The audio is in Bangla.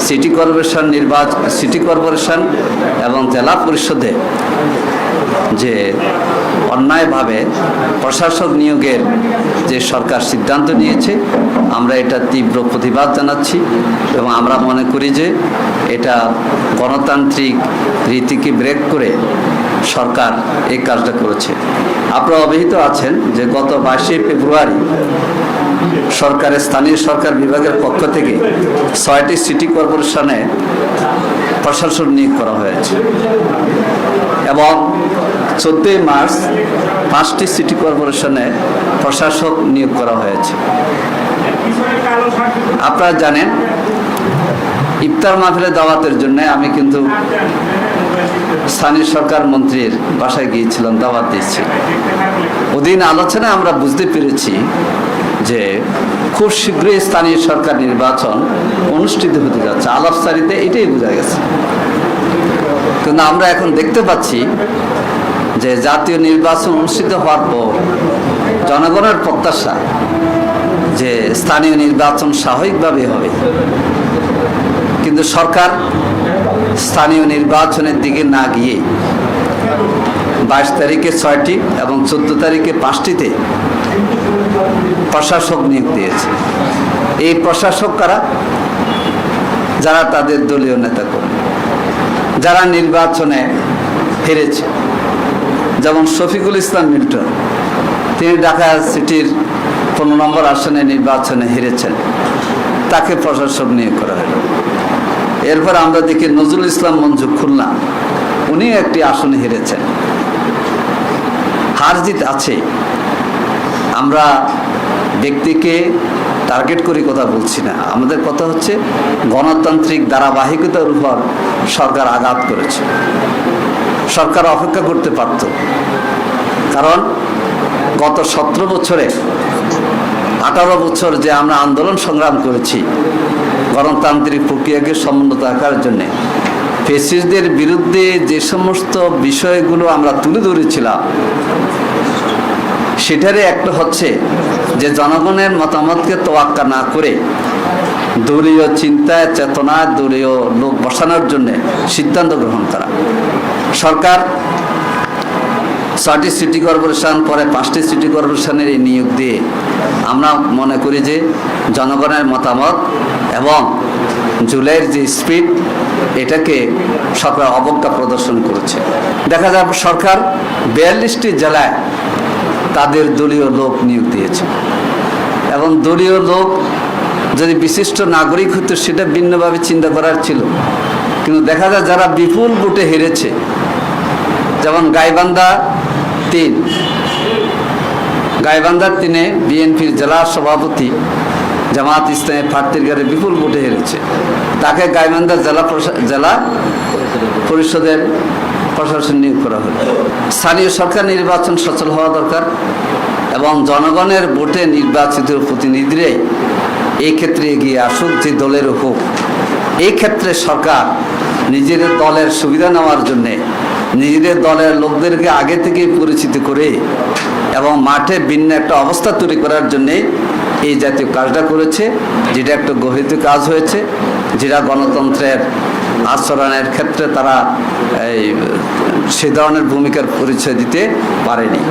সিটি কর্পোরেশন এবং জেলা পরিষদে যে অন্যায়ভাবে প্রশাসক নিয়োগের যে সরকার সিদ্ধান্ত নিয়েছে, আমরা এটা তীব্র প্রতিবাদ জানাচ্ছি এবং আমরা মনে করি যে এটা গণতান্ত্রিক রীতিকে ব্রেক করে সরকার এই কাজটা করেছে। আপনারা অবহিত আছেন যে গত 22শে ফেব্রুয়ারি সরকারের স্থানীয় সরকার বিভাগের পক্ষ থেকে 6টি সিটি কর্পোরেশনে প্রশাসক নিয়োগ করা হয়েছে এবং 14 মার্চ 5টি সিটি কর্পোরেশনে প্রশাসক নিয়োগ করা হয়েছে। আপনারা জানেন, ইফতার মাহফিলে দাওয়াতের জন্য আমি কিন্তু স্থানীয় সরকার মন্ত্রীর বাসায় গিয়েছিলাম, দাওয়াত দিচ্ছি। ওদিন আলোচনায় আমরা বুঝতে পেরেছি যে খুব শীঘ্রই স্থানীয় সরকার নির্বাচন অনুষ্ঠিত হতে যাচ্ছে। আলাপসারিতে এটাই বোঝা গেছে, কিন্তু আমরা এখন দেখতে পাচ্ছি যে জাতীয় নির্বাচন অনুষ্ঠিত হওয়ার পর জনগণের প্রত্যাশা যে স্থানীয় নির্বাচন স্বাভাবিকভাবে হবে, কিন্তু সরকার স্থানীয় নির্বাচনের দিকে না গিয়ে 22 তারিখে 6টি এবং 14 তারিখে 5টিতে প্রশাসক নিয়োগ দিয়েছে। এই প্রশাসক কারা? যারা তাদের দলীয় নেতাকর্মী, যারা নির্বাচনে হেরেছে। যেমন শফিকুল ইসলাম মিল্টন, তিনি ঢাকা সিটির 15 নম্বর আসনে নির্বাচনে হেরেছেন, তাকে প্রশাসক নিয়োগ করা হলো। এরপর আমরা দেখি নজরুল ইসলাম মঞ্জু, খুলনা, উনি একটি আসনে হেরেছেন। হার জিত আছে, আমরা ব্যক্তিকে টার্গেট করে কথা বলছি না। আমাদের কথা হচ্ছে গণতান্ত্রিক ধারাবাহিকতার উপর সরকার আঘাত করেছে। সরকার অপেক্ষা করতে পারত, কারণ গত 17 বছরে 18 বছর যে আমরা আন্দোলন সংগ্রাম করেছি গণতান্ত্রিক প্রক্রিয়াকে সমুন্নত রাখার জন্যে, ফ্যাসিস্টদের বিরুদ্ধে যে সমস্ত বিষয়গুলো আমরা তুলে ধরেছিলাম, সেটারই একটা হচ্ছে যে জনগণের মতামতকে তোয়াক্কা না করে দলীয় চিন্তায় চেতনায় দলীয় লোক বসানোর জন্য সিদ্ধান্ত গ্রহণ করা। সরকার 6টি সিটি কর্পোরেশন, পরে 5টি সিটি কর্পোরেশনের এই নিয়োগ দিয়ে আমরা মনে করি যে জনগণের মতামত এবং জুলাইয়ের যে স্পিড, এটাকে সরকার অবজ্ঞা প্রদর্শন করেছে। দেখা যায় সরকার 42টি জেলায় তাদের দলীয় লোক নিয়োগ দিয়েছে এবং দলীয় লোক যদি বিশিষ্ট নাগরিক হতো সেটা ভিন্নভাবে চিন্তা করার ছিল, কিন্তু দেখা যায় যারা বিপুল ভোটে হেরেছে, যেমন গাইবান্ধা 3 বিএনপির জেলা সভাপতি জামাত ইসলামের প্রার্থীর গাড়ি বিপুল ভোটে হেরেছে, তাকে গাইবান্ধা জেলা পরিষদের প্রশাসন নিয়োগ করা হলো। স্থানীয় সরকার নির্বাচন সচল হওয়া দরকার এবং জনগণের ভোটে নির্বাচিত প্রতিনিধিরাই এই ক্ষেত্রে এগিয়ে আসুক, যে দলের হোক। এই ক্ষেত্রে সরকার নিজেদের দলের সুবিধা নেওয়ার জন্যে নিজেদের দলের লোকদেরকে আগে থেকে পরিচিত করে এবং মাঠে ভিন্ন একটা অবস্থা তৈরি করার জন্যে এই জাতীয় কাজটা করেছে, যেটা একটা গহিত কাজ হয়েছে, যেটা গণতন্ত্রের আচরণের ক্ষেত্রে তারা সে ধরনের ভূমিকার পরিচয় দিতে পারেনি।